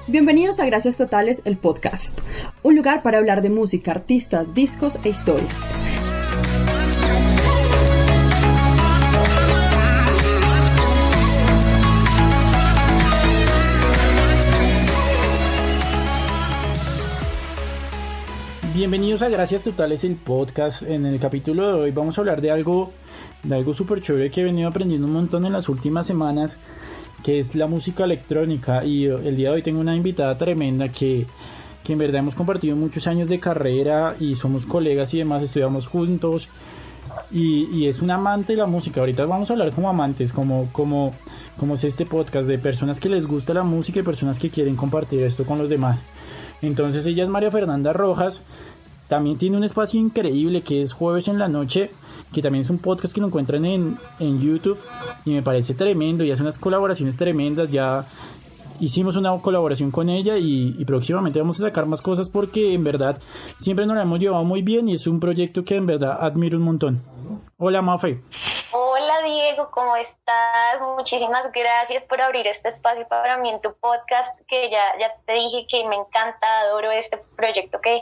Bienvenidos a Gracias Totales, el podcast. Un lugar para hablar de música, artistas, discos e historias. Bienvenidos a Gracias Totales, el podcast. En el capítulo de hoy vamos a hablar de algo súper chévere que he venido aprendiendo un montón en las últimas semanas, que es la música electrónica. Y el día de hoy tengo una invitada tremenda que en verdad hemos compartido muchos años de carrera y somos colegas y demás, estudiamos juntos y es un amante de la música. Ahorita vamos a hablar como amantes, como es este podcast, de personas que les gusta la música y personas que quieren compartir esto con los demás. Entonces ella es María Fernanda Rojas. También tiene un espacio increíble que es Jueves en la Noche, que también es un podcast que lo encuentran en YouTube y me parece tremendo y hace unas colaboraciones tremendas. Ya hicimos una colaboración con ella y próximamente vamos a sacar más cosas porque en verdad siempre nos la hemos llevado muy bien y es un proyecto que en verdad admiro un montón. Hola, Mafe. Hola, Diego, ¿cómo estás? Muchísimas gracias por abrir este espacio para mí en tu podcast, que ya te dije que me encanta, adoro este proyecto que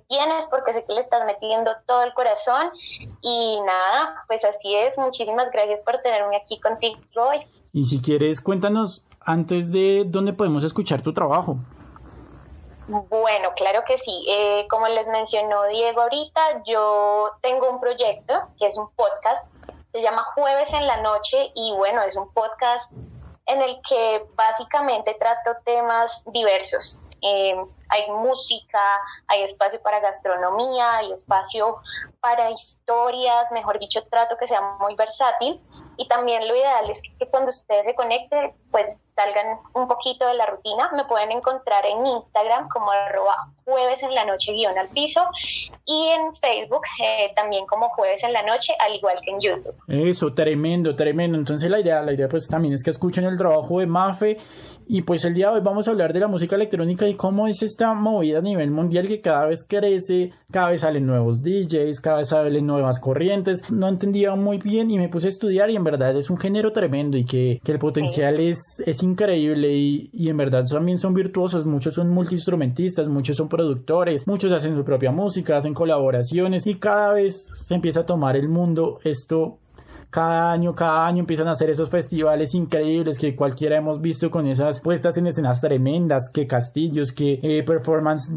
tienes, porque sé que le estás metiendo todo el corazón. Y nada, pues así es. Muchísimas gracias por tenerme aquí contigo hoy. Y si quieres, cuéntanos antes de dónde podemos escuchar tu trabajo. Bueno, claro que sí. Como les mencionó Diego ahorita, yo tengo un proyecto que es un podcast, se llama Jueves en la Noche, y bueno, es un podcast en el que básicamente trato temas diversos. Hay música, hay espacio para gastronomía, hay espacio para historias, mejor dicho, trato que sea muy versátil. Y también lo ideal es que cuando ustedes se conecten, pues salgan un poquito de la rutina. Me pueden encontrar en Instagram como @juevesenlanoche_ al piso, y en Facebook también como Jueves en la Noche, al igual que en YouTube. Eso, tremendo. Entonces la idea pues también es que escuchen el trabajo de Mafe. Y pues el día de hoy vamos a hablar de la música electrónica y cómo es esta movida a nivel mundial que cada vez crece, cada vez salen nuevos DJs, cada vez salen nuevas corrientes. No entendía muy bien y me puse a estudiar y en verdad es un género tremendo y que el potencial es increíble y en verdad también son virtuosos. Muchos son multiinstrumentistas, muchos son productores, muchos hacen su propia música, hacen colaboraciones y cada vez se empieza a tomar el mundo esto. Cada año empiezan a hacer esos festivales increíbles que cualquiera hemos visto, con esas puestas en escenas tremendas, que castillos, que performance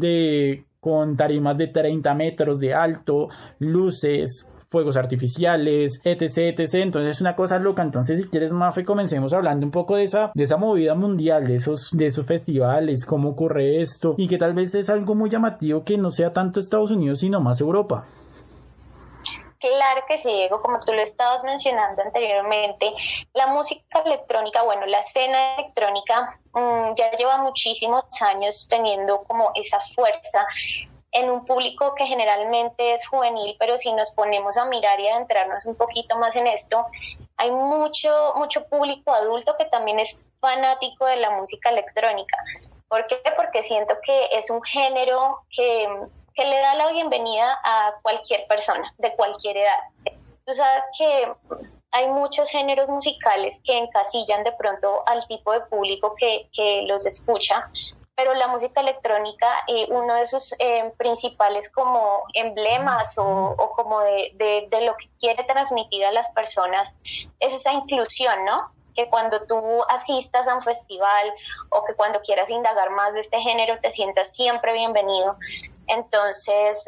con tarimas de 30 metros de alto, luces, fuegos artificiales, etc. Entonces es una cosa loca. Entonces, si quieres, Mafe, comencemos hablando un poco de esa movida mundial, de esos festivales, cómo ocurre esto, y que tal vez es algo muy llamativo que no sea tanto Estados Unidos sino más Europa. Claro que sí, Diego, como tú lo estabas mencionando anteriormente, la música electrónica, bueno, la escena electrónica ya lleva muchísimos años teniendo como esa fuerza en un público que generalmente es juvenil, pero si nos ponemos a mirar y adentrarnos un poquito más en esto, hay mucho público adulto que también es fanático de la música electrónica. ¿Por qué? Porque siento que es un género que le da la bienvenida a cualquier persona, de cualquier edad. Tú sabes que hay muchos géneros musicales que encasillan de pronto al tipo de público que los escucha, pero la música electrónica, uno de sus principales como emblemas o como de lo que quiere transmitir a las personas es esa inclusión, ¿no? Que cuando tú asistas a un festival o que cuando quieras indagar más de este género te sientas siempre bienvenido. Entonces,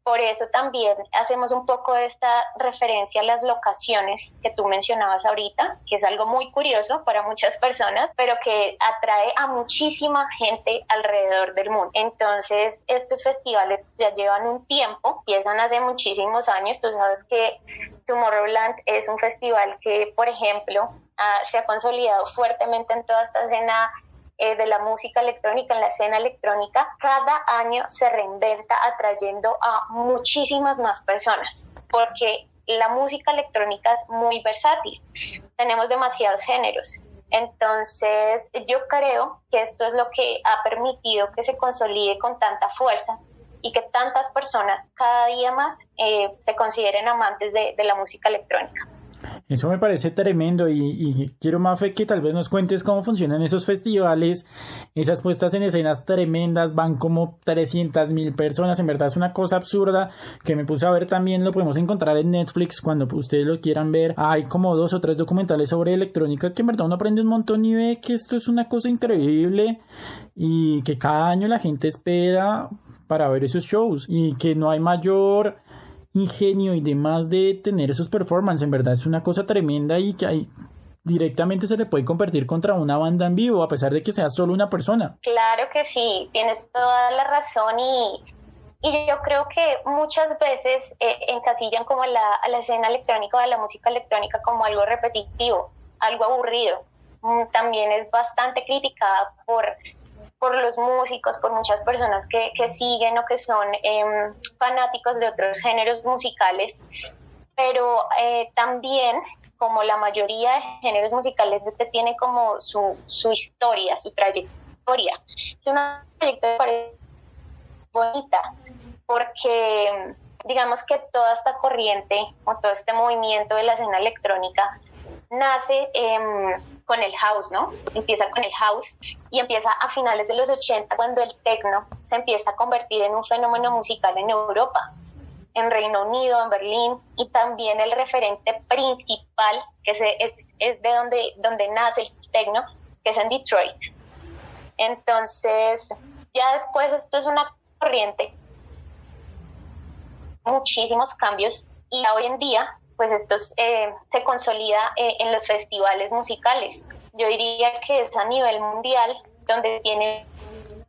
por eso también hacemos un poco de esta referencia a las locaciones que tú mencionabas ahorita, que es algo muy curioso para muchas personas, pero que atrae a muchísima gente alrededor del mundo. Entonces, estos festivales ya llevan un tiempo, empiezan hace muchísimos años. Tú sabes que Tomorrowland es un festival que, por ejemplo, se ha consolidado fuertemente en toda esta escena de la música electrónica, en la escena electrónica. Cada año se reinventa atrayendo a muchísimas más personas, porque la música electrónica es muy versátil, tenemos demasiados géneros. Entonces yo creo que esto es lo que ha permitido que se consolide con tanta fuerza y que tantas personas cada día más se consideren amantes de la música electrónica. Eso me parece tremendo y quiero, Mafe, que tal vez nos cuentes cómo funcionan esos festivales, esas puestas en escenas tremendas, van como 300.000 personas, en verdad es una cosa absurda que me puse a ver también, lo podemos encontrar en Netflix cuando ustedes lo quieran ver, hay como 2 o 3 documentales sobre electrónica que en verdad uno aprende un montón y ve que esto es una cosa increíble y que cada año la gente espera para ver esos shows y que no hay mayor ingenio y demás de tener esos performances, en verdad es una cosa tremenda y que directamente se le puede competir contra una banda en vivo a pesar de que sea solo una persona. Claro que sí, tienes toda la razón y yo creo que muchas veces encasillan como a la escena electrónica o a la música electrónica como algo repetitivo, algo aburrido. También es bastante criticada por los músicos, por muchas personas que siguen o que son fanáticos de otros géneros musicales, pero también, como la mayoría de géneros musicales, este tiene como su historia, su trayectoria. Es una trayectoria bonita, porque digamos que toda esta corriente o todo este movimiento de la escena electrónica nace con el house, ¿no? Empieza con el house y empieza a finales de los 80 cuando el techno se empieza a convertir en un fenómeno musical en Europa, en Reino Unido, en Berlín, y también el referente principal que es de donde nace el techno, que es en Detroit. Entonces, ya después esto es una corriente, muchísimos cambios, y hoy en día pues esto se consolida en los festivales musicales. Yo diría que es a nivel mundial donde tiene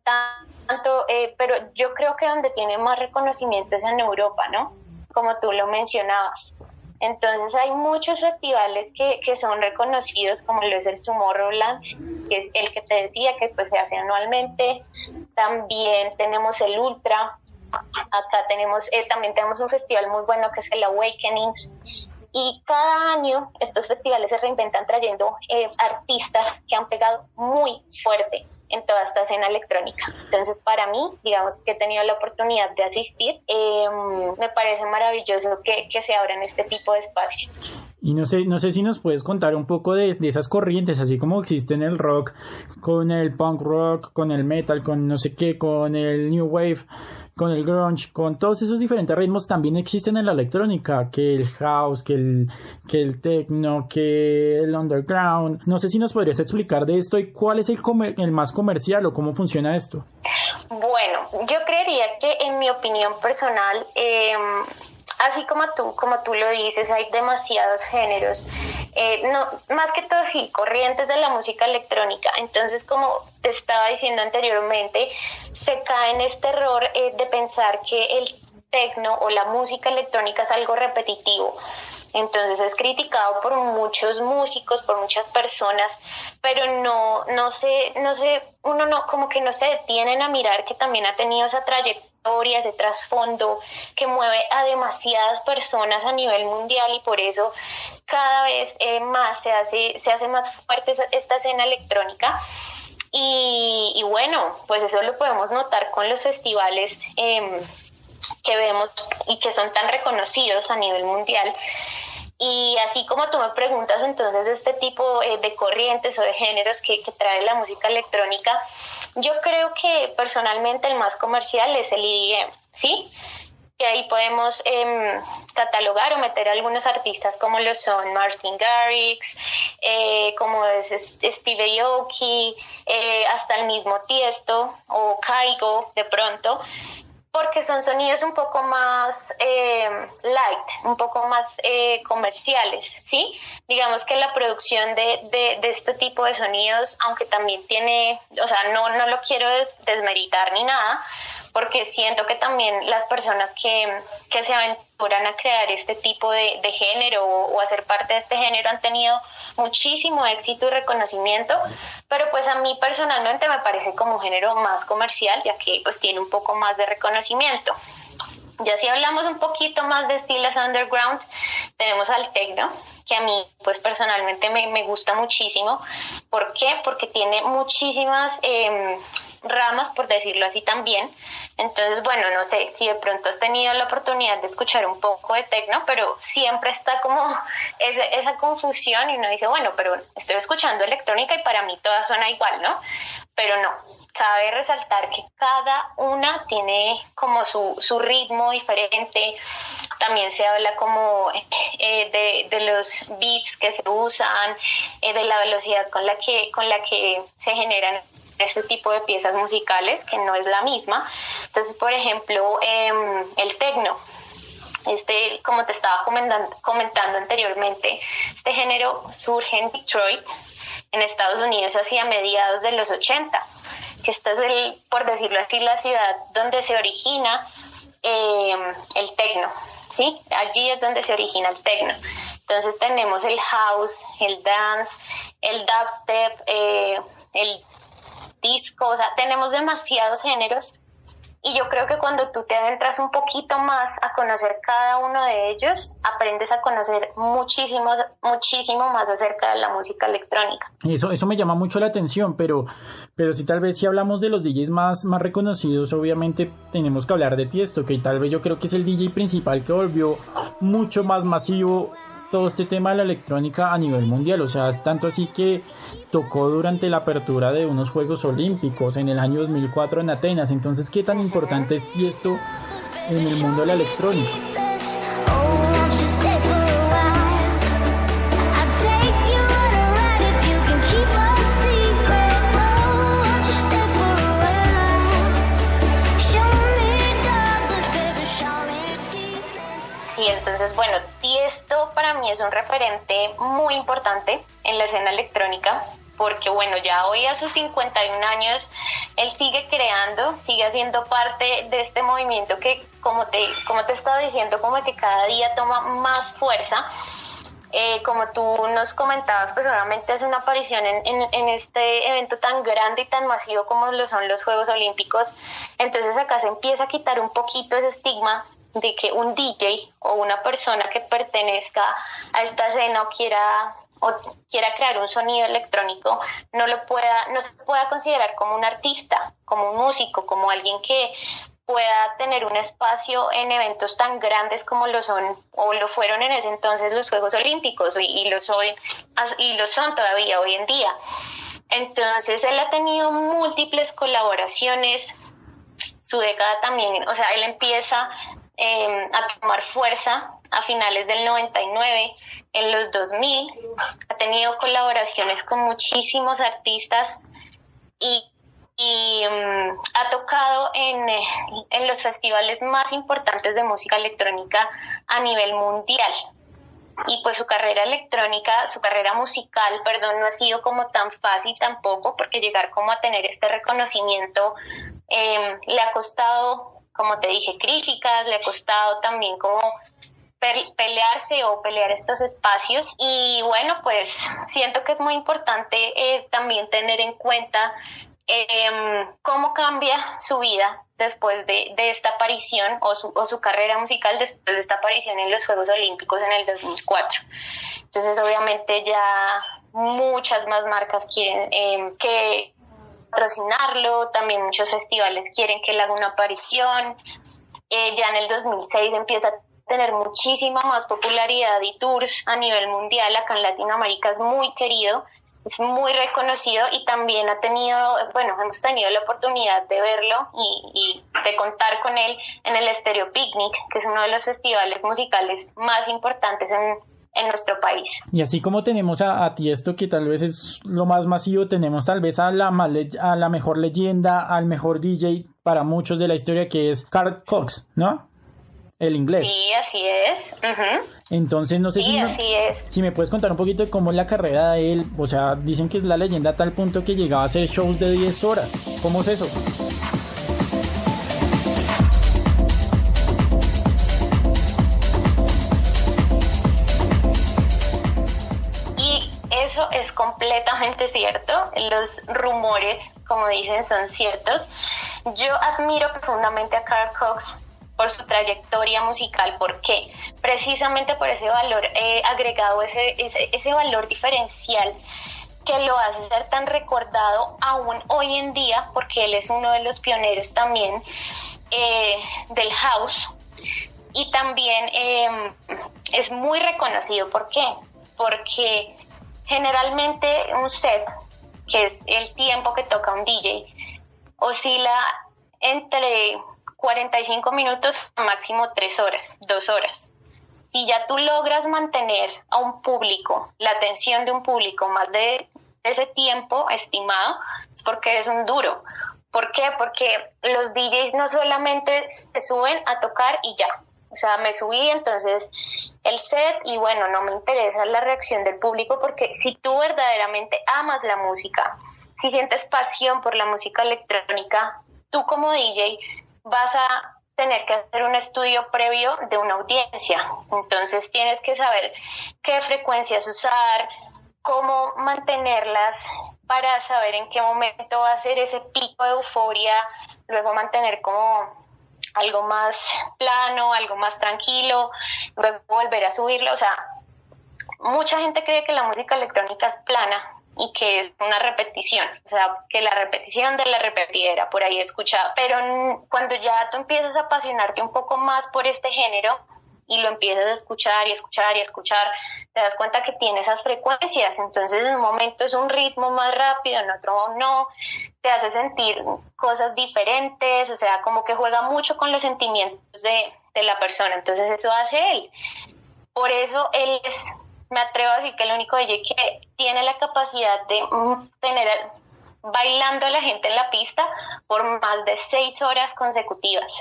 tanto, pero yo creo que donde tiene más reconocimiento es en Europa, ¿no? Como tú lo mencionabas. Entonces hay muchos festivales que son reconocidos, como lo es el Tomorrowland, que es el que te decía que pues se hace anualmente. También tenemos el Ultra. Acá también tenemos un festival muy bueno que es el Awakenings, y cada año estos festivales se reinventan trayendo artistas que han pegado muy fuerte en toda esta escena electrónica. Entonces, para mí, digamos que he tenido la oportunidad de asistir, me parece maravilloso que se abran este tipo de espacios. Y no sé si nos puedes contar un poco de esas corrientes, así como existen el rock, con el punk rock, con el metal, con no sé qué, con el new wave, con el grunge, con todos esos diferentes ritmos también existen en la electrónica, que el house, que el techno, que el underground. No sé si nos podrías explicar de esto y cuál es el más comercial o cómo funciona esto. Bueno, yo creería que en mi opinión personal, así como tú lo dices, hay demasiados géneros, no, más que todo sí, corrientes de la música electrónica. Entonces, como te estaba diciendo anteriormente, se cae en este error de pensar que el techno o la música electrónica es algo repetitivo. Entonces es criticado por muchos músicos, por muchas personas, pero no sé, uno no, como que no se detienen a mirar que también ha tenido esa trayectoria, ese trasfondo que mueve a demasiadas personas a nivel mundial, y por eso cada vez más se hace más fuerte esta escena electrónica. Y bueno, pues eso lo podemos notar con los festivales que vemos y que son tan reconocidos a nivel mundial. Y así como tú me preguntas entonces de este tipo de corrientes o de géneros que trae la música electrónica, yo creo que personalmente el más comercial es el EDM, ¿sí? Que ahí podemos catalogar o meter a algunos artistas como lo son Martin Garrix, como es Steve Aoki, hasta el mismo Tiesto o Kygo de pronto, porque son sonidos un poco más light, un poco más comerciales, ¿sí? Digamos que la producción de este tipo de sonidos, aunque también tiene, o sea, no lo quiero desmeritar ni nada, porque siento que también las personas que se aventuran a crear este tipo de género o a ser parte de este género han tenido muchísimo éxito y reconocimiento, pero pues a mí personalmente me parece como un género más comercial, ya que pues tiene un poco más de reconocimiento. Ya si hablamos un poquito más de estilos underground, tenemos al techno, que a mí pues personalmente me gusta muchísimo. ¿Por qué? Porque tiene muchísimas ramas, por decirlo así también. Entonces, bueno, no sé si de pronto has tenido la oportunidad de escuchar un poco de techno, pero siempre está como esa confusión y uno dice, bueno, pero estoy escuchando electrónica y para mí toda suena igual, ¿no? Pero no, cabe resaltar que cada una tiene como su ritmo diferente. También se habla como de los beats que se usan, de la velocidad con la que se generan este tipo de piezas musicales, que no es la misma. Entonces, por ejemplo, el techno, como te estaba comentando anteriormente, este género surge en Detroit, en Estados Unidos, hacia mediados de los 80, que esta es, por decirlo así, la ciudad donde se origina el techno, ¿sí? Allí es donde se origina el techno. Entonces tenemos el house, el dance, el dubstep, el disco, o sea, tenemos demasiados géneros. Y yo creo que cuando tú te adentras un poquito más a conocer cada uno de ellos, aprendes a conocer muchísimo más acerca de la música electrónica. Eso me llama mucho la atención, pero sí, tal vez si hablamos de los DJs más reconocidos, obviamente tenemos que hablar de Tiesto, que tal vez yo creo que es el DJ principal que volvió mucho más masivo todo este tema de la electrónica a nivel mundial. O sea, es tanto así que tocó durante la apertura de unos Juegos Olímpicos en el año 2004 en Atenas. Entonces, ¿qué tan importante es Tiesto en el mundo de la electrónica? Entonces, bueno, Tiesto para mí es un referente muy importante en la escena electrónica, porque bueno, ya hoy a sus 51 años, él sigue creando, sigue haciendo parte de este movimiento que, como te estaba diciendo, como que cada día toma más fuerza. Como tú nos comentabas, pues obviamente es una aparición en este evento tan grande y tan masivo como lo son los Juegos Olímpicos. Entonces acá se empieza a quitar un poquito ese estigma de que un DJ o una persona que pertenezca a esta escena o quiera crear un sonido electrónico no se pueda considerar como un artista, como un músico, como alguien que pueda tener un espacio en eventos tan grandes como lo son o lo fueron en ese entonces los Juegos Olímpicos y lo son todavía hoy en día. Entonces él ha tenido múltiples colaboraciones, su década también, o sea, él empieza a tomar fuerza a finales del 99, en los 2000, ha tenido colaboraciones con muchísimos artistas y ha tocado en los festivales más importantes de música electrónica a nivel mundial. Y pues su carrera musical, no ha sido como tan fácil tampoco, porque llegar como a tener este reconocimiento le ha costado, como te dije, críticas, le ha costado también como pelear estos espacios. Y bueno, pues siento que es muy importante también tener en cuenta cómo cambia su vida después de esta aparición o su carrera musical después de esta aparición en los Juegos Olímpicos en el 2004. Entonces obviamente ya muchas más marcas quieren que patrocinarlo, también muchos festivales quieren que él haga una aparición. Ya en el 2006 empieza a tener muchísima más popularidad y tours a nivel mundial. Acá en Latinoamérica es muy querido, es muy reconocido y también hemos tenido la oportunidad de verlo y de contar con él en el Stereo Picnic, que es uno de los festivales musicales más importantes en nuestro país. Y así como tenemos a Tiesto, que tal vez es lo más masivo, tenemos tal vez a la mejor leyenda, al mejor DJ para muchos de la historia, que es Carl Cox, ¿no? El inglés. Sí, así es. Uh-huh. Entonces, no sé si me puedes contar un poquito de cómo es la carrera de él. O sea, dicen que es la leyenda a tal punto que llegaba a hacer shows de 10 horas. ¿Cómo es eso? Y eso es completamente cierto. Los rumores, como dicen, son ciertos. Yo admiro profundamente a Carl Cox por su trayectoria musical. ¿Por qué? Precisamente por ese valor agregado, ese valor diferencial que lo hace ser tan recordado aún hoy en día, porque él es uno de los pioneros también del house, y también es muy reconocido. ¿Por qué? Porque generalmente un set, que es el tiempo que toca un DJ, oscila entre 45 minutos a máximo 3 horas, 2 horas. Si ya tú logras mantener a un público, la atención de un público más de ese tiempo estimado, es porque eres un duro. ¿Por qué? Porque los DJs no solamente se suben a tocar y ya. O sea, me subí, entonces el set, y bueno, no me interesa la reacción del público, porque si tú verdaderamente amas la música, si sientes pasión por la música electrónica, tú como DJ vas a tener que hacer un estudio previo de una audiencia. Entonces tienes que saber qué frecuencias usar, cómo mantenerlas para saber en qué momento va a ser ese pico de euforia, luego mantener como algo más plano, algo más tranquilo, luego volver a subirlo. O sea, mucha gente cree que la música electrónica es plana y que es una repetición, o sea, que la repetición de la repetidera, por ahí he escuchado. Pero cuando ya tú empiezas a apasionarte un poco más por este género y lo empiezas a escuchar y escuchar y escuchar, te das cuenta que tiene esas frecuencias. Entonces en un momento es un ritmo más rápido, en otro no, te hace sentir cosas diferentes, o sea, como que juega mucho con los sentimientos de la persona. Entonces eso hace él. Por eso él es, me atrevo a decir, que el único DJ que tiene la capacidad de tener bailando a la gente en la pista por más de 6 horas consecutivas.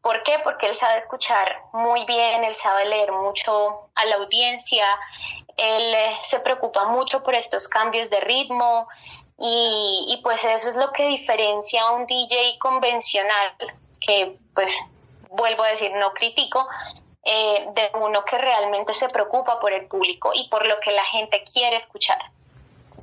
¿Por qué? Porque él sabe escuchar muy bien, él sabe leer mucho a la audiencia, él se preocupa mucho por estos cambios de ritmo, y pues eso es lo que diferencia a un DJ convencional, que pues vuelvo a decir, no critico, de uno que realmente se preocupa por el público y por lo que la gente quiere escuchar.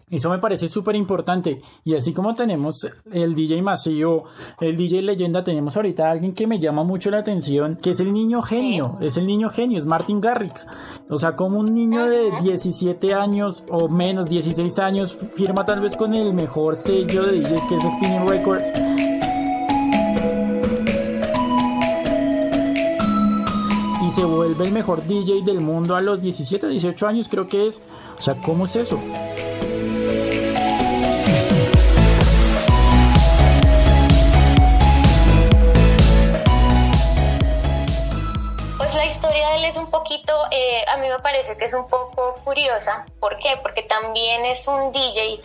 Eso me parece súper importante. Y así como tenemos el DJ masivo, el DJ leyenda, tenemos ahorita a alguien que me llama mucho la atención, que es el niño genio. Sí. Es el niño genio, es Martin Garrix. O sea, como un niño de 17 años o menos, 16 años, firma tal vez con el mejor sello de DJs, que es Spinning Records. Y se vuelve el mejor DJ del mundo a los 17, 18 años, creo que es. O sea, ¿cómo es eso? A mí me parece que es un poco curiosa. ¿Por qué? Porque también es un DJ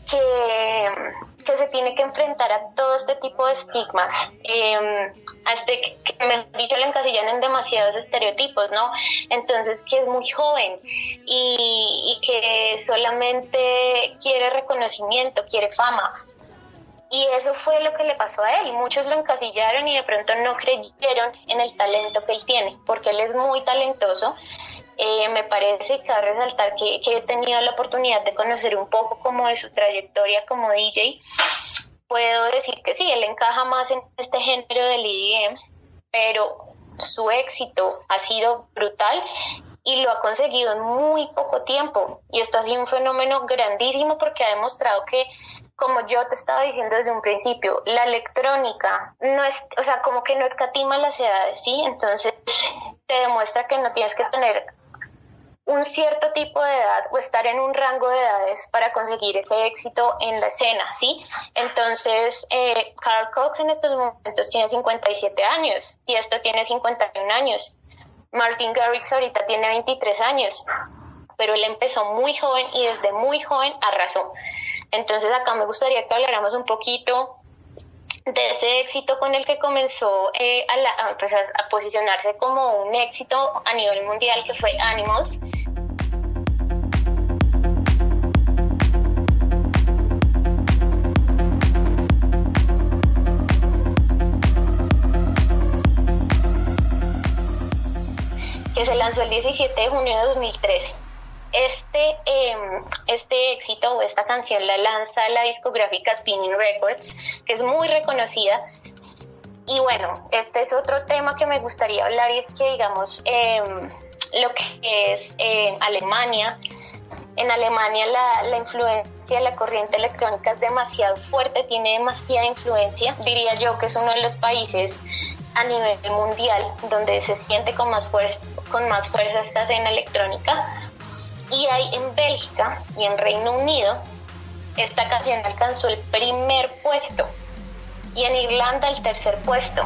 que se tiene que enfrentar a todo este tipo de estigmas, a que mejor dicho le encasillan en demasiados estereotipos, ¿no? Entonces, que es muy joven y que solamente quiere reconocimiento, quiere fama. Y eso fue lo que le pasó a él. Muchos lo encasillaron y de pronto no creyeron en el talento que él tiene, porque él es muy talentoso. Me parece que cabe resaltar que he tenido la oportunidad de conocer un poco como de su trayectoria como DJ. Puedo decir que sí, él encaja más en este género del EDM, pero su éxito ha sido brutal y lo ha conseguido en muy poco tiempo. Y esto ha sido un fenómeno grandísimo porque ha demostrado que, como yo te estaba diciendo desde un principio, la electrónica no es, o sea, como que no escatima las edades, ¿sí? Entonces te demuestra que no tienes que tener un cierto tipo de edad o estar en un rango de edades para conseguir ese éxito en la escena, ¿sí? Entonces, Carl Cox en estos momentos tiene 57 años, Tiesto tiene 51 años, Martin Garrix ahorita tiene 23 años, pero él empezó muy joven y desde muy joven arrasó. Entonces acá me gustaría que habláramos un poquito de ese éxito con el que comenzó a posicionarse como un éxito a nivel mundial, que fue Animals. Que se lanzó el 17 de junio de 2013. Este éxito o esta canción la lanza la discográfica Spinning Records, que es muy reconocida. Y bueno, este es otro tema que me gustaría hablar, y es que, digamos, lo que es Alemania En Alemania la influencia de la corriente electrónica es demasiado fuerte, tiene demasiada influencia. Diría yo que es uno de los países a nivel mundial donde se siente con más fuerza esta escena electrónica. Y hay en Bélgica y en Reino Unido, esta canción alcanzó el primer puesto y en Irlanda el tercer puesto.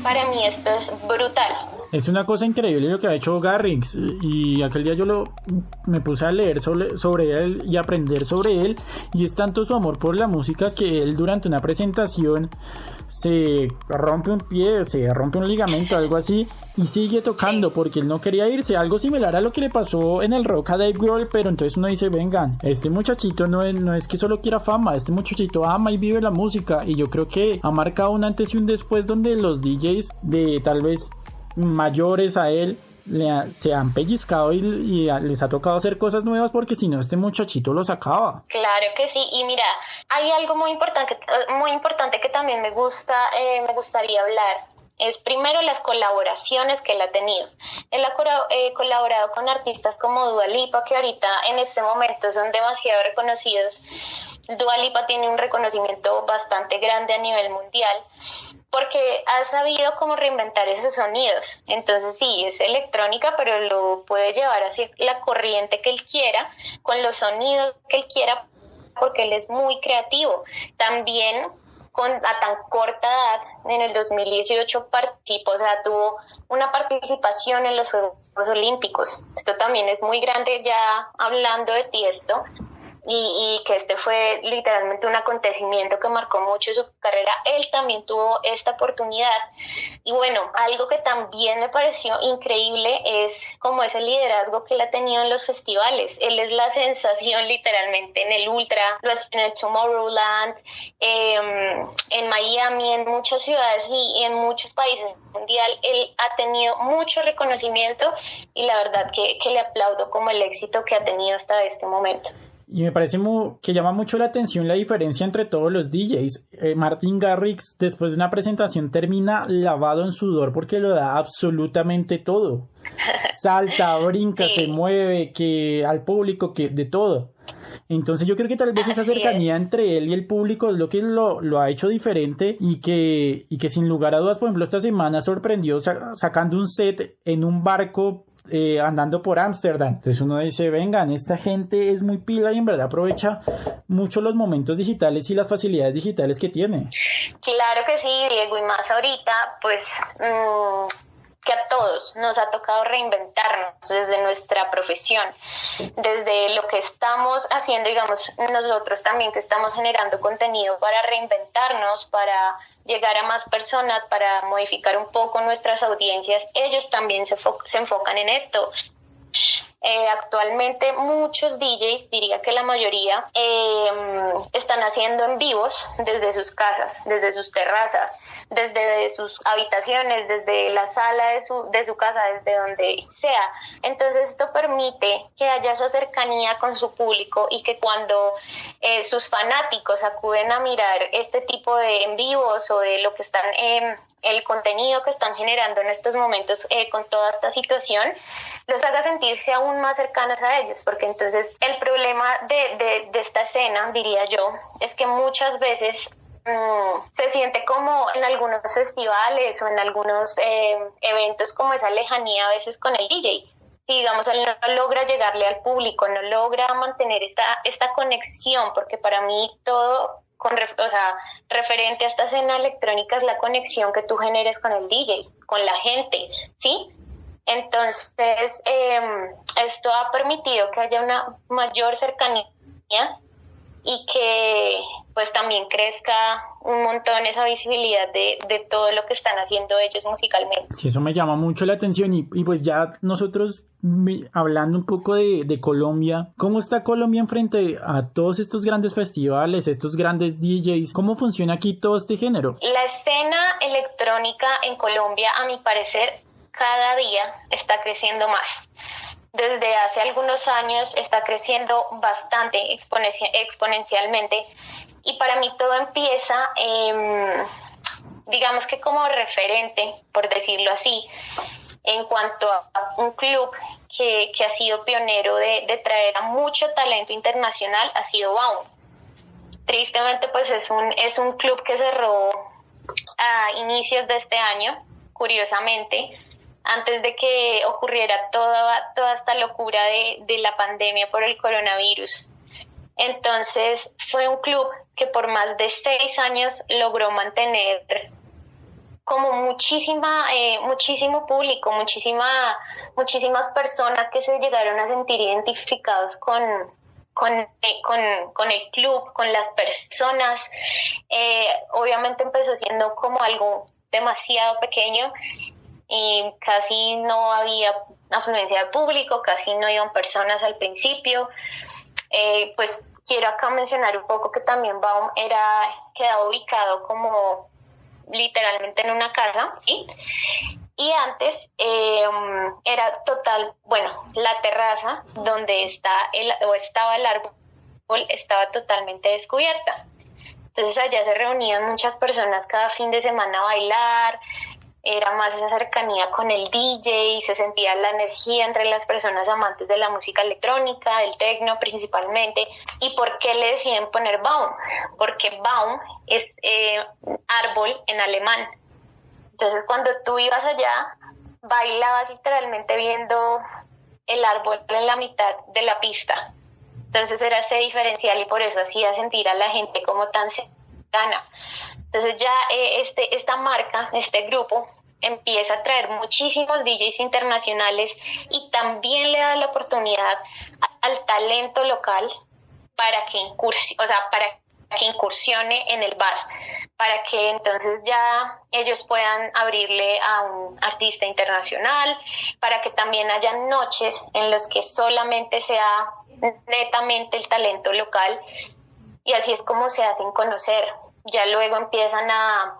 Para mí esto es brutal. Es una cosa increíble lo que ha hecho Garrix, y aquel día me puse a leer sobre él y aprender sobre él, y es tanto su amor por la música que él durante una presentación se rompe un pie, se rompe un ligamento, algo así, y sigue tocando porque él no quería irse. Algo similar a lo que le pasó en el rock a Dave Grohl, pero entonces uno dice, vengan, este muchachito no es que solo quiera fama, este muchachito ama y vive la música, y yo creo que ha marcado un antes y un después donde los DJs de tal vez mayores a él se han pellizcado y les ha tocado hacer cosas nuevas, porque si no este muchachito los acaba. Claro que sí, y mira, hay algo muy importante que también me gustaría hablar. Es primero las colaboraciones que él ha tenido. Él ha colaborado con artistas como Dua Lipa, que ahorita en este momento son demasiado reconocidos. Dua Lipa tiene un reconocimiento bastante grande a nivel mundial porque ha sabido cómo reinventar esos sonidos. Entonces sí, es electrónica, pero lo puede llevar hacia la corriente que él quiera, con los sonidos que él quiera, porque él es muy creativo. También a tan corta edad, en el 2018 tuvo una participación en los Juegos Olímpicos. Esto también es muy grande, ya hablando de Tiesto, y que este fue literalmente un acontecimiento que marcó mucho su carrera. Él también tuvo esta oportunidad. Y bueno, algo que también me pareció increíble es como ese liderazgo que él ha tenido en los festivales. Él es la sensación literalmente en el Ultra, lo hace en el Tomorrowland, en Miami, en muchas ciudades y en muchos países mundial. Él ha tenido mucho reconocimiento y la verdad que le aplaudo como el éxito que ha tenido hasta este momento. Y me parece que llama mucho la atención la diferencia entre todos los DJs. Martin Garrix, después de una presentación, termina lavado en sudor porque lo da absolutamente todo. Salta, brinca, se mueve, que al público, que de todo. Entonces yo creo que tal vez esa cercanía entre él y el público es lo que lo ha hecho diferente, y que sin lugar a dudas, por ejemplo, esta semana sorprendió sacando un set en un barco andando por Ámsterdam. Entonces uno dice, vengan, esta gente es muy pila y en verdad aprovecha mucho los momentos digitales y las facilidades digitales que tiene. Claro que sí, Diego, y más ahorita, pues que a todos nos ha tocado reinventarnos desde nuestra profesión, desde lo que estamos haciendo, digamos, nosotros también que estamos generando contenido para reinventarnos, para llegar a más personas, para modificar un poco nuestras audiencias. Ellos también se enfocan en esto. Actualmente muchos DJs, diría que la mayoría, están haciendo en vivos desde sus casas, desde sus terrazas, desde sus habitaciones, desde la sala de su casa, desde donde sea. Entonces esto permite que haya esa cercanía con su público y que cuando sus fanáticos acuden a mirar este tipo de en vivos o de lo que están el contenido que están generando en estos momentos con toda esta situación, los haga sentirse aún más cercanos a ellos, porque entonces el problema de esta escena, diría yo, es que muchas veces se siente como en algunos festivales o en algunos eventos como esa lejanía a veces con el DJ. Si digamos él no logra llegarle al público, no logra mantener esta conexión, porque para mí todo referente a esta escena electrónica es la conexión que tú generes con el DJ, con la gente, ¿sí? Entonces, esto ha permitido que haya una mayor cercanía y que pues también crezca un montón esa visibilidad de todo lo que están haciendo ellos musicalmente. Sí, eso me llama mucho la atención y pues ya nosotros hablando un poco de Colombia, ¿cómo está Colombia en frente a todos estos grandes festivales, estos grandes DJs? ¿Cómo funciona aquí todo este género? La escena electrónica en Colombia, a mi parecer, cada día está creciendo más. Desde hace algunos años está creciendo bastante, exponencialmente, y para mí todo empieza digamos que como referente, por decirlo así, en cuanto a un club que ha sido pionero de traer a mucho talento internacional, ha sido Baum. Tristemente, pues es un club que cerró a inicios de este año, curiosamente, antes de que ocurriera toda esta locura de la pandemia por el coronavirus. Entonces fue un club que por más de 6 años logró mantener como muchísimo público, muchísimas personas que se llegaron a sentir identificados con el club, con las personas. Obviamente empezó siendo como algo demasiado pequeño y casi no había afluencia de público, casi no iban personas al principio. Pues quiero acá mencionar un poco que también Baum quedaba ubicado como literalmente en una casa, ¿sí? Y antes era la terraza donde estaba el árbol estaba totalmente descubierta. Entonces allá se reunían muchas personas cada fin de semana a bailar, era más esa cercanía con el DJ, se sentía la energía entre las personas amantes de la música electrónica, del techno principalmente. ¿Y por qué le deciden poner Baum? Porque Baum es árbol en alemán. Entonces cuando tú ibas allá, bailabas literalmente viendo el árbol en la mitad de la pista. Entonces era ese diferencial y por eso hacía sentir a la gente como tan cercana. Entonces ya esta marca, este grupo, empieza a traer muchísimos DJs internacionales y también le da la oportunidad al talento local para que incursione en el bar, para que entonces ya ellos puedan abrirle a un artista internacional, para que también haya noches en las que solamente sea netamente el talento local, y así es como se hacen conocer. Ya luego empiezan a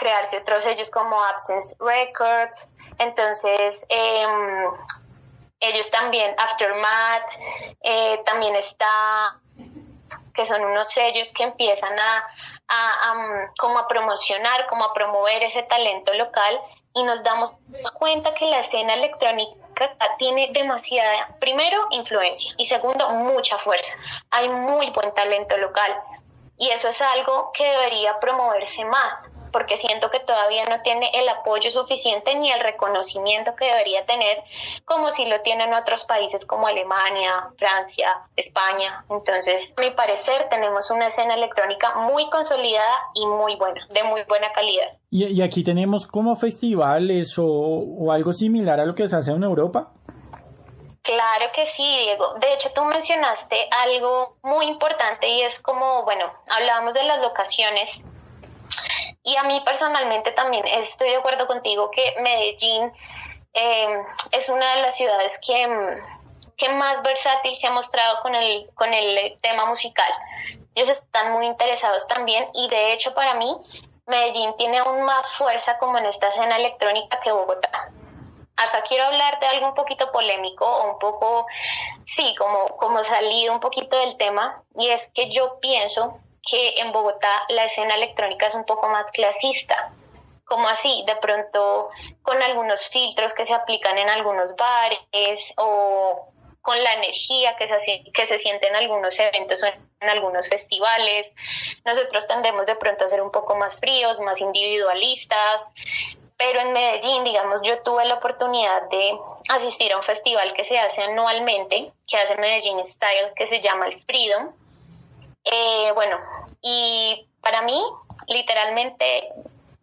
crearse otros sellos como Absence Records, entonces ellos también, Aftermath, también está, que son unos sellos que empiezan como a promocionar, como a promover ese talento local, y nos damos cuenta que la escena electrónica tiene demasiada, primero, influencia, y segundo, mucha fuerza. Hay muy buen talento local. Y eso es algo que debería promoverse más, porque siento que todavía no tiene el apoyo suficiente ni el reconocimiento que debería tener, como si lo tienen otros países como Alemania, Francia, España. Entonces, a mi parecer, tenemos una escena electrónica muy consolidada y muy buena, de muy buena calidad. ¿Y aquí tenemos como festivales o algo similar a lo que se hace en Europa? Claro que sí, Diego. De hecho, tú mencionaste algo muy importante y es como, hablábamos de las locaciones, y a mí personalmente también estoy de acuerdo contigo que Medellín es una de las ciudades que más versátil se ha mostrado con el tema musical. Ellos están muy interesados también, y de hecho para mí Medellín tiene aún más fuerza como en esta escena electrónica que Bogotá. Acá quiero hablar de algo un poquito polémico o un poco, sí, como salido un poquito del tema, y es que yo pienso que en Bogotá la escena electrónica es un poco más clasista, como así, de pronto con algunos filtros que se aplican en algunos bares o con la energía que se siente en algunos eventos o en algunos festivales. Nosotros tendemos de pronto a ser un poco más fríos, más individualistas. Pero en Medellín, digamos, yo tuve la oportunidad de asistir a un festival que se hace anualmente, que hace Medellín Style, que se llama el Freedom. Y para mí, literalmente,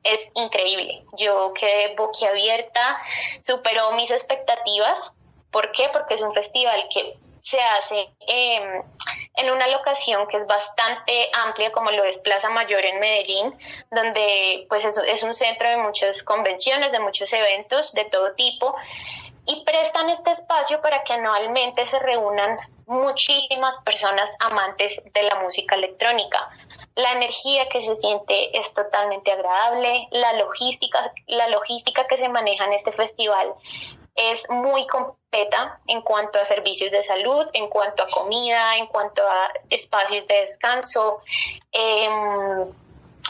es increíble. Yo quedé boquiabierta, superó mis expectativas. ¿Por qué? Porque es un festival que se hace en una locación que es bastante amplia, como lo es Plaza Mayor en Medellín, donde pues es un centro de muchas convenciones, de muchos eventos de todo tipo, y prestan este espacio para que anualmente se reúnan muchísimas personas amantes de la música electrónica. La energía que se siente es totalmente agradable, la logística que se maneja en este festival es muy completa en cuanto a servicios de salud, en cuanto a comida, en cuanto a espacios de descanso.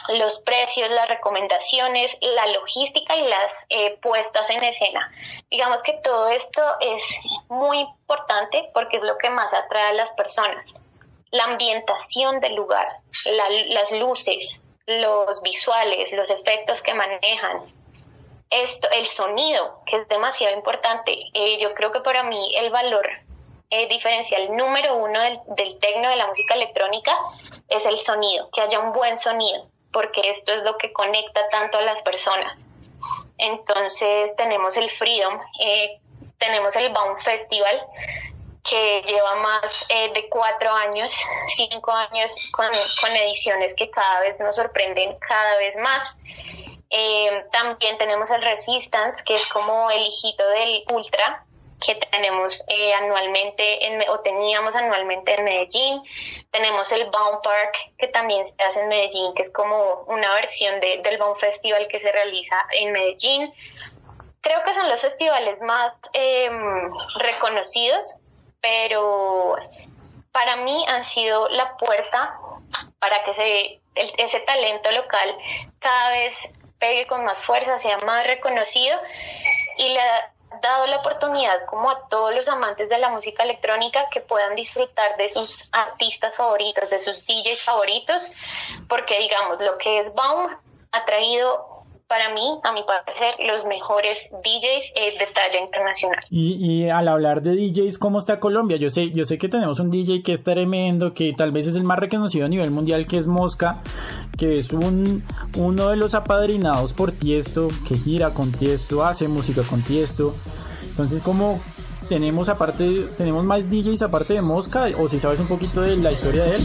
los precios, las recomendaciones, la logística y las puestas en escena. Digamos que todo esto es muy importante porque es lo que más atrae a las personas. La ambientación del lugar, las luces, los visuales, los efectos que manejan, el sonido, que es demasiado importante. Yo creo que para mí el valor diferencial número uno del techno, de la música electrónica, es el sonido, que haya un buen sonido, porque esto es lo que conecta tanto a las personas. Entonces tenemos el Freedom, tenemos el Baum Festival, que lleva más de 4 años, 5 años con ediciones que cada vez nos sorprenden cada vez más. También tenemos el Resistance, que es como el hijito del Ultra, que tenemos anualmente, teníamos anualmente en Medellín. Tenemos el Baum Park, que también se hace en Medellín, que es como una versión del Baum Festival que se realiza en Medellín. Creo que son los festivales más reconocidos, pero para mí han sido la puerta para que ese talento local cada vez pegue con más fuerza, sea más reconocido, y le ha dado la oportunidad como a todos los amantes de la música electrónica que puedan disfrutar de sus artistas favoritos, de sus DJs favoritos, porque digamos, lo que es Baum ha traído para mí, a mi parecer, los mejores DJs de talla internacional. Y al hablar de DJs, ¿cómo está Colombia? Yo sé que tenemos un DJ que es tremendo, que tal vez es el más reconocido a nivel mundial, que es Mosca, que es uno de los apadrinados por Tiesto, que gira con Tiesto, hace música con Tiesto. Entonces, ¿cómo tenemos más DJs aparte de Mosca? O si sabes un poquito de la historia de él.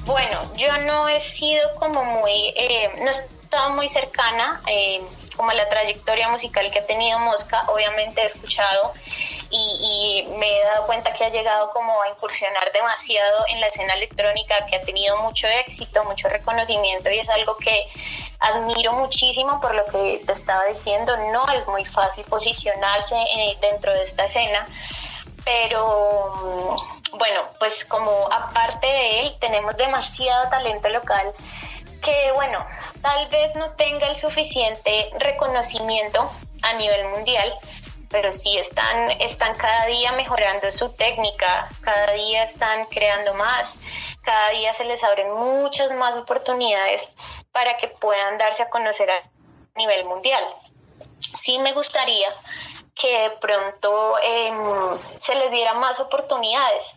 Bueno, yo no he sido como no he estado muy cercana como a la trayectoria musical que ha tenido Mosca. Obviamente he escuchado y me he dado cuenta que ha llegado como a incursionar demasiado en la escena electrónica, que ha tenido mucho éxito, mucho reconocimiento, y es algo que admiro muchísimo. Por lo que te estaba diciendo, no es muy fácil posicionarse dentro de esta escena, pero bueno, pues como aparte de él tenemos demasiado talento local que, bueno, tal vez no tenga el suficiente reconocimiento a nivel mundial, pero sí están cada día mejorando su técnica, cada día están creando más, cada día se les abren muchas más oportunidades para que puedan darse a conocer a nivel mundial. Sí me gustaría que de pronto se les diera más oportunidades,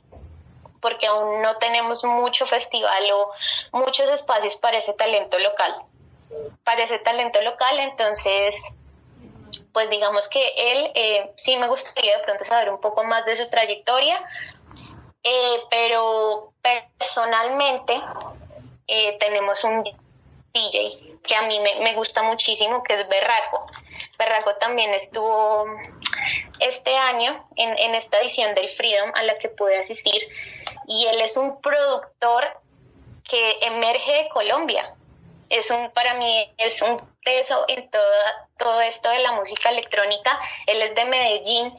porque aún no tenemos mucho festival o muchos espacios para ese talento local. Entonces, pues digamos que él sí me gustaría de pronto saber un poco más de su trayectoria, pero personalmente tenemos un DJ que a mí me gusta muchísimo, que es Berraco. Berraco también estuvo este año en esta edición del Freedom a la que pude asistir, y él es un productor que emerge de Colombia. Para mí es un teso en todo esto de la música electrónica. Él es de Medellín,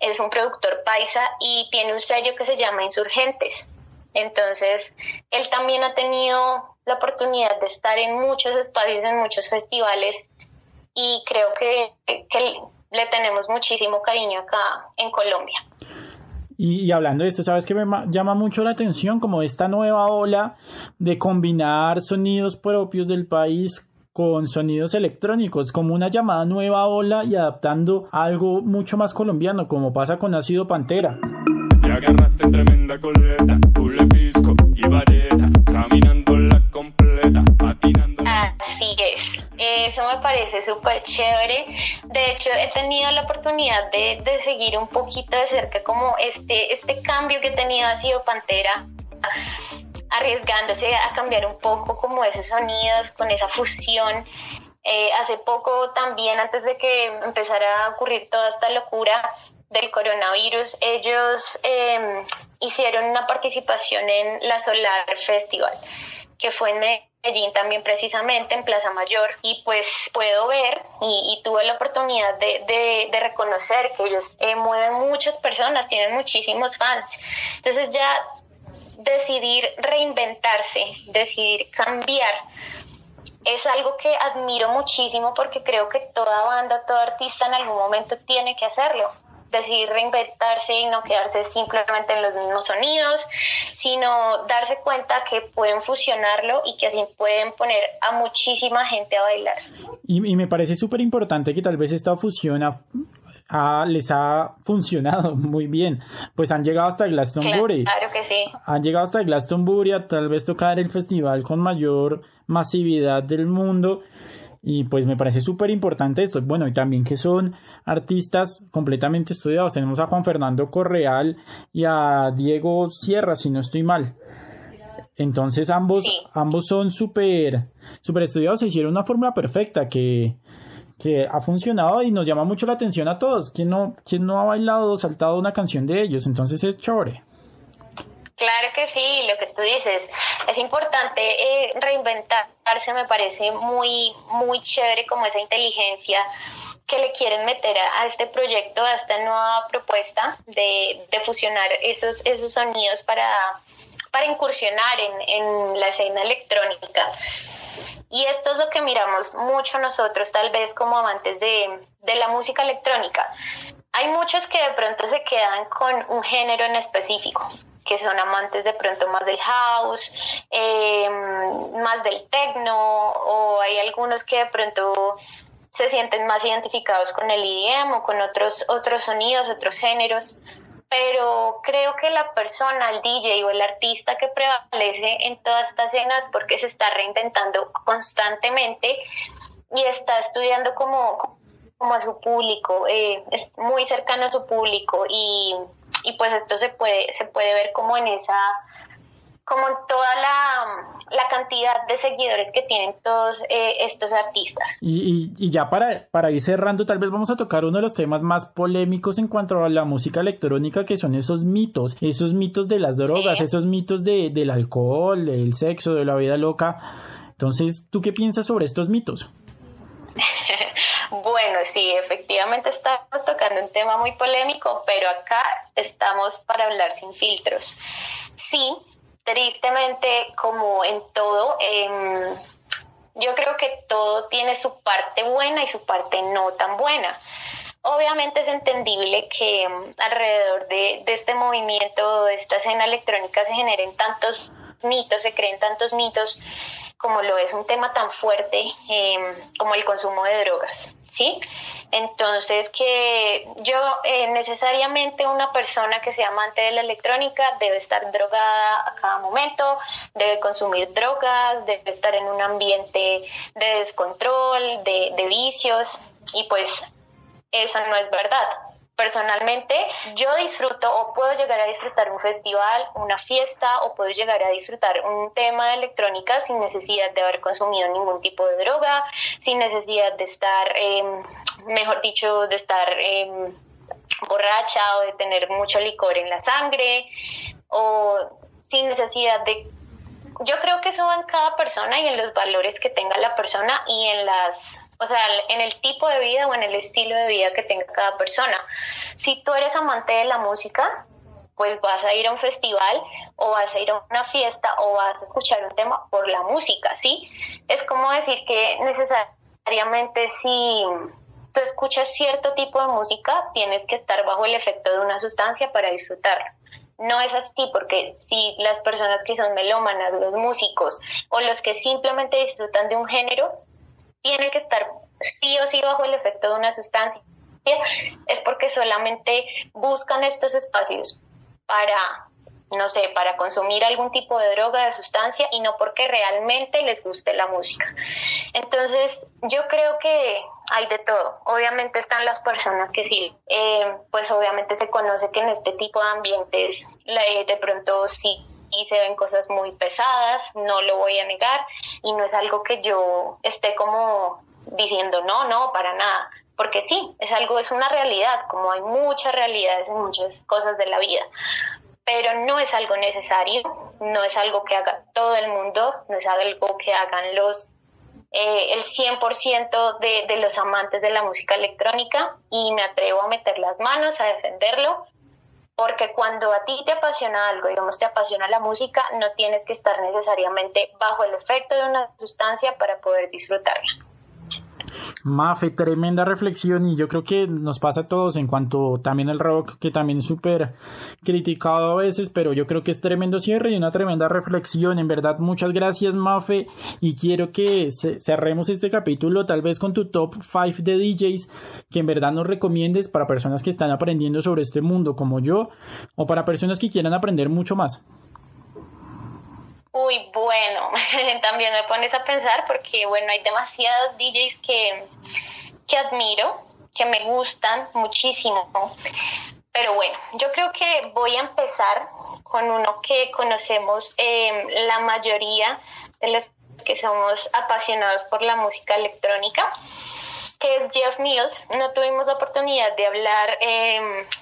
es un productor paisa y tiene un sello que se llama Insurgentes. Entonces, él también ha tenido la oportunidad de estar en muchos espacios, en muchos festivales, y creo que le tenemos muchísimo cariño acá en Colombia. Y hablando de esto, ¿sabes qué me llama mucho la atención? Como esta nueva ola de combinar sonidos propios del país con sonidos electrónicos, como una llamada nueva ola, y adaptando algo mucho más colombiano, como pasa con Ácido Pantera. Te agarraste en tremenda coleta, Cule, Pisco y Vareta, caminando la completa, patinando. Así es, eso me parece súper chévere. De hecho, he tenido la oportunidad de seguir un poquito de cerca como este cambio que ha tenido Ácido Pantera, arriesgándose a cambiar un poco como esos sonidos, con esa fusión. Hace poco también, antes de que empezara a ocurrir toda esta locura del coronavirus, ellos hicieron una participación en la Solar Festival, que fue en Medellín también precisamente en Plaza Mayor, y pues puedo ver y tuve la oportunidad de reconocer que ellos mueven muchas personas, tienen muchísimos fans. Entonces ya decidir reinventarse, decidir cambiar, es algo que admiro muchísimo porque creo que toda banda, todo artista en algún momento tiene que hacerlo. Decidir reinventarse y no quedarse simplemente en los mismos sonidos, sino darse cuenta que pueden fusionarlo y que así pueden poner a muchísima gente a bailar. Y me parece súper importante que tal vez esta fusión les ha funcionado muy bien. Pues han llegado hasta Glastonbury. Claro que sí. Han llegado hasta Glastonbury a tal vez tocar el festival con mayor masividad del mundo. Y pues me parece súper importante esto. Bueno, y también que son artistas completamente estudiados. Tenemos a Juan Fernando Correal y a Diego Sierra, si no estoy mal. Entonces ambos son súper estudiados. Se hicieron una fórmula perfecta que ha funcionado y nos llama mucho la atención a todos. ¿Quién no ha bailado o saltado una canción de ellos? Entonces es chévere. Claro que sí, lo que tú dices, es importante reinventarse, me parece muy, muy chévere como esa inteligencia que le quieren meter a este proyecto, a esta nueva propuesta de fusionar esos sonidos para incursionar en la escena electrónica. Y esto es lo que miramos mucho nosotros, tal vez como amantes de la música electrónica. Hay muchos que de pronto se quedan con un género en específico, que son amantes de pronto más del house, más del techno, o hay algunos que de pronto se sienten más identificados con el EDM o con otros sonidos, otros géneros. Pero creo que la persona, el DJ o el artista que prevalece en todas estas escenas porque se está reinventando constantemente y está estudiando como a su público, es muy cercano a su público y pues esto se puede ver como en toda la cantidad de seguidores que tienen todos estos artistas. Y ya para ir cerrando, tal vez vamos a tocar uno de los temas más polémicos en cuanto a la música electrónica, que son esos mitos de las drogas, esos mitos del alcohol, del sexo, de la vida loca. Entonces, ¿tú qué piensas sobre estos mitos? Bueno, sí, efectivamente estamos tocando un tema muy polémico, pero acá estamos para hablar sin filtros. Sí, tristemente, como en todo, yo creo que todo tiene su parte buena y su parte no tan buena. Obviamente es entendible que alrededor de este movimiento, de esta escena electrónica, se generen tantos mitos, se creen tantos mitos, como lo es un tema tan fuerte como el consumo de drogas, ¿sí? Entonces que yo necesariamente una persona que sea amante de la electrónica debe estar drogada a cada momento, debe consumir drogas, debe estar en un ambiente de descontrol, de vicios, y pues eso no es verdad. Personalmente, yo disfruto o puedo llegar a disfrutar un festival, una fiesta, o puedo llegar a disfrutar un tema de electrónica sin necesidad de haber consumido ningún tipo de droga, sin necesidad de estar, mejor dicho, de estar borracha o de tener mucho licor en la sangre, o sin necesidad de... Yo creo que eso va en cada persona y en los valores que tenga la persona y en el tipo de vida o en el estilo de vida que tenga cada persona. Si tú eres amante de la música, pues vas a ir a un festival o vas a ir a una fiesta o vas a escuchar un tema por la música, ¿sí? Es como decir que necesariamente si tú escuchas cierto tipo de música, tienes que estar bajo el efecto de una sustancia para disfrutarla. No es así, porque si las personas que son melómanas, los músicos o los que simplemente disfrutan de un género, tienen que estar sí o sí bajo el efecto de una sustancia, es porque solamente buscan estos espacios para consumir algún tipo de droga, de sustancia, y no porque realmente les guste la música. Entonces, yo creo que hay de todo. Obviamente están las personas que sí, pues obviamente se conoce que en este tipo de ambientes de pronto sí, y se ven cosas muy pesadas, no lo voy a negar, y no es algo que yo esté como diciendo no, para nada, porque sí, es una realidad, como hay muchas realidades en muchas cosas de la vida, pero no es algo necesario, no es algo que haga todo el mundo, no es algo que hagan el 100% de los amantes de la música electrónica, y me atrevo a meter las manos, a defenderlo, porque cuando a ti te apasiona algo, digamos, te apasiona la música, no tienes que estar necesariamente bajo el efecto de una sustancia para poder disfrutarla. Mafe, tremenda reflexión, y yo creo que nos pasa a todos en cuanto también el rock, que también es súper criticado a veces, pero yo creo que es tremendo cierre y una tremenda reflexión. En verdad, muchas gracias, Mafe, y quiero que cerremos este capítulo tal vez con tu top 5 de DJs que en verdad nos recomiendes para personas que están aprendiendo sobre este mundo como yo, o para personas que quieran aprender mucho más. Uy, bueno, también me pones a pensar porque, bueno, hay demasiados DJs que admiro, que me gustan muchísimo. Pero bueno, yo creo que voy a empezar con uno que conocemos la mayoría de los que somos apasionados por la música electrónica, que es Jeff Mills. No tuvimos la oportunidad de hablar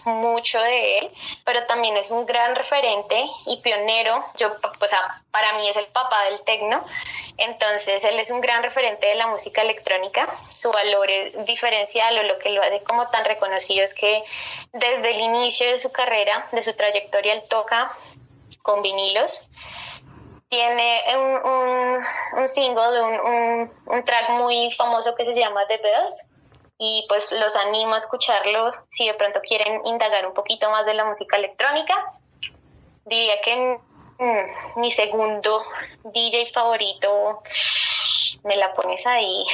mucho de él, pero también es un gran referente y pionero. Para mí es el papá del techno, entonces él es un gran referente de la música electrónica. Su valor es diferencial, o lo que lo hace como tan reconocido es que desde el inicio de su carrera, de su trayectoria, él toca con vinilos. Tiene un single, un track muy famoso que se llama The Bells, y pues los animo a escucharlo si de pronto quieren indagar un poquito más de la música electrónica. Diría que mi segundo DJ favorito, me la pones ahí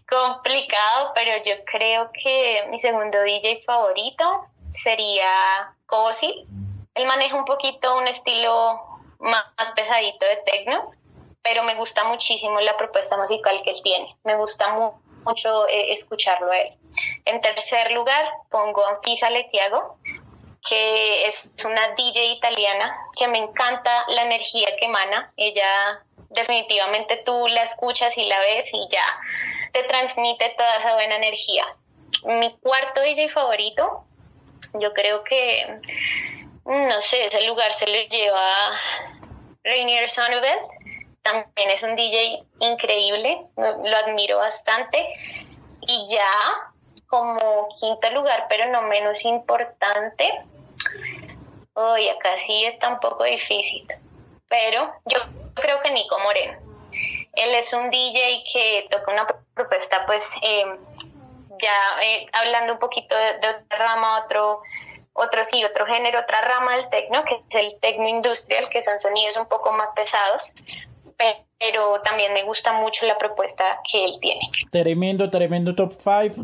complicado, pero yo creo que mi segundo DJ favorito sería Cozy. Él maneja un poquito un estilo más pesadito de techno, pero me gusta muchísimo la propuesta musical que él tiene. Me gusta mucho escucharlo a él. En tercer lugar pongo a Anfisa Letiago, que es una DJ italiana que me encanta la energía que emana. Ella definitivamente tú la escuchas y la ves y ya te transmite toda esa buena energía. Mi cuarto DJ favorito, yo creo que no sé, ese lugar se lo lleva Rainier Sonneberg. También es un DJ increíble, lo admiro bastante. Y ya como quinto lugar, pero no menos importante, acá sí está un poco difícil, pero yo creo que Nico Moreno. Él es un DJ que toca una propuesta, pues hablando un poquito de otra rama, otro género, otra rama del techno, que es el techno industrial, que son sonidos un poco más pesados, pero también me gusta mucho la propuesta que él tiene. Tremendo top 5,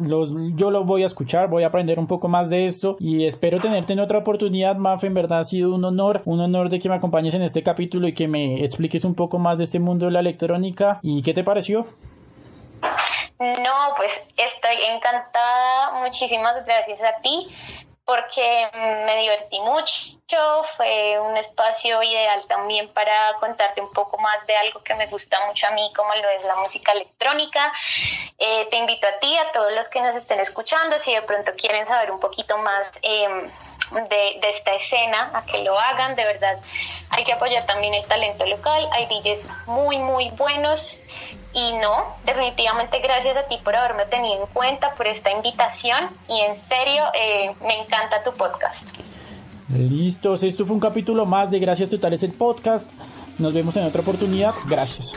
yo lo voy a escuchar, voy a aprender un poco más de esto y espero tenerte en otra oportunidad, Mafe. En verdad ha sido un honor de que me acompañes en este capítulo y que me expliques un poco más de este mundo de la electrónica. ¿Y qué te pareció? No, pues estoy encantada, muchísimas gracias a ti, porque me divertí mucho, fue un espacio ideal también para contarte un poco más de algo que me gusta mucho a mí, como lo es la música electrónica. Te invito a ti, a todos los que nos estén escuchando, si de pronto quieren saber un poquito más de esta escena, a que lo hagan. De verdad, hay que apoyar también el talento local, hay DJs muy, muy buenos. Y no, definitivamente gracias a ti por haberme tenido en cuenta, por esta invitación, y en serio, me encanta tu podcast. Listos, esto fue un capítulo más de Gracias Totales, el podcast. Nos vemos en otra oportunidad. Gracias.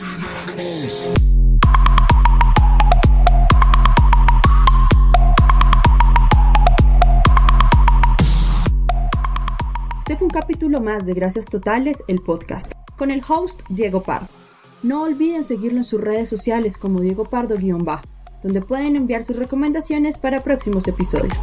Este fue un capítulo más de Gracias Totales, el podcast, con el host Diego Pardo. No olviden seguirlo en sus redes sociales como Diego Pardo_, donde pueden enviar sus recomendaciones para próximos episodios.